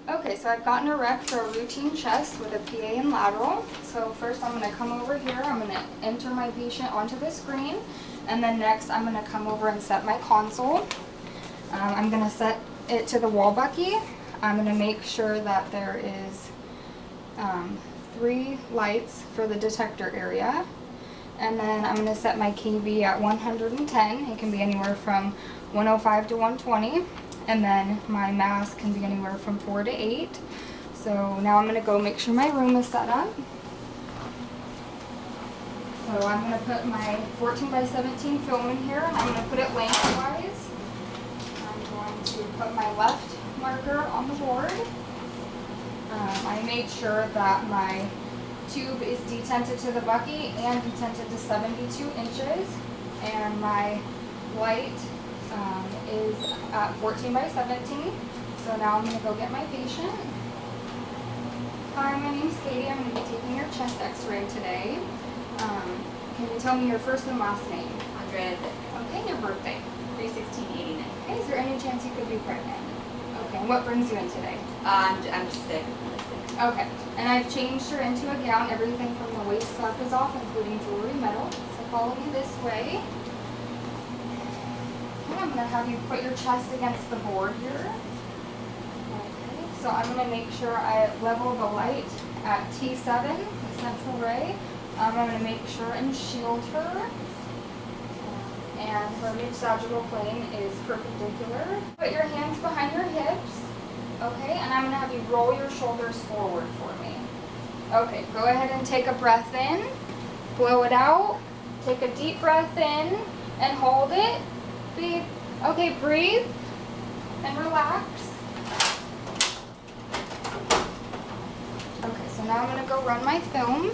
Okay, so I've gotten a rec for a routine chest with a PA and lateral. So first I'm going to come over here, I'm going to enter my patient onto the screen, and then next I'm going to come over and set my console. I'm going to set it to the wall bucky. I'm going to make sure that there is 3 lights for the detector area. And then I'm going to set my KV at 110. It can be anywhere from 105 to 120. And then my mask can be anywhere from 4 to 8. So now I'm going to go make sure my room is set up. So I'm going to put my 14 by 17 film in here, and I'm going to put it lengthwise. I'm going to put my left marker on the board. I made sure that my tube is detented to the bucky and detented to 72 inches, and my light is at 14 by 17. So now I'm going to go get my patient. Hi, my name's Katie. I'm going to be taking your chest x-ray today. Can you tell me your first and last name? 100. Okay, your birthday. 3/16/89. Okay, is there any chance you could be pregnant? Okay, and what brings you in today? I'm just sick. I'm really sick. Okay, and I've changed her into a gown. Everything from the waist up is off, including jewelry, metal. So follow me this way. Okay, I'm going to have you put your chest against the board here. Okay, so I'm going to make sure I level the light at T7, the central ray. I'm going to make sure and shield her. And her mid-sagittal plane is perpendicular. Put your hands behind your hips. Okay, and I'm going to have you roll your shoulders forward for me. Okay, go ahead and take a breath in. Blow it out. Take a deep breath in and hold it. Okay, breathe and relax. Okay, so now I'm going to go run my film.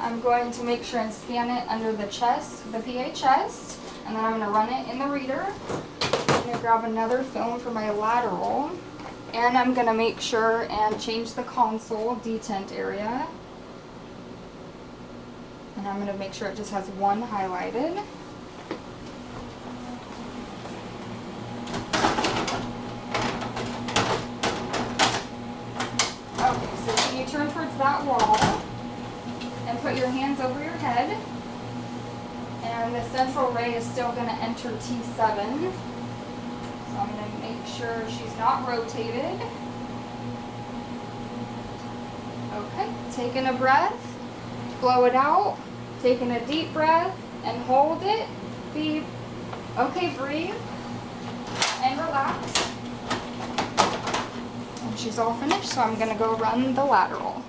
I'm going to make sure and scan it under the chest, the PA chest, and then I'm going to run it in the reader. I'm going to grab another film for my lateral, and I'm going to make sure and change the console detent area. And I'm going to make sure it just has 1 highlighted. Okay, so can you turn towards that wall? And put your hands over your head, and the central ray is still going to enter T7. So I'm going to make sure she's not rotated. Okay, taking a breath, blow it out, taking a deep breath, and hold it. Okay, breathe, and relax. And she's all finished, so I'm going to go run the lateral.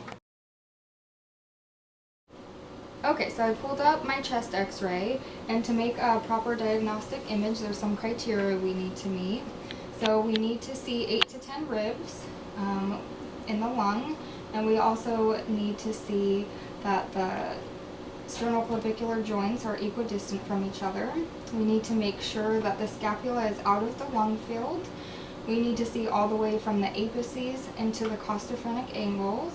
Okay, so I pulled up my chest x-ray, and to make a proper diagnostic image, there's some criteria we need to meet. So we need to see 8 to 10 ribs in the lung, and we also need to see that the sternoclavicular joints are equidistant from each other. We need to make sure that the scapula is out of the lung field. We need to see all the way from the apices into the costophrenic angles.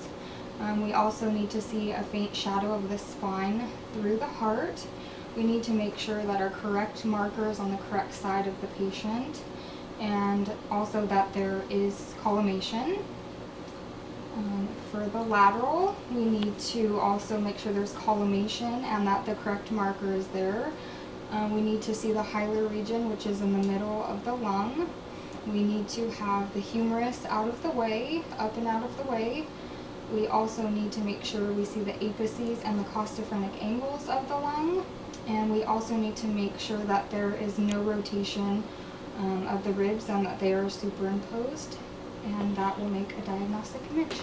We also need to see a faint shadow of the spine through the heart. We need to make sure that our correct marker is on the correct side of the patient, and also that there is collimation. For the lateral, we need to also make sure there's collimation and that the correct marker is there. We need to see the hilar region, which is in the middle of the lung. We need to have the humerus out of the way, up and out of the way. We also need to make sure we see the apices and the costophrenic angles of the lung. And we also need to make sure that there is no rotation of the ribs and that they are superimposed. And that will make a diagnostic image.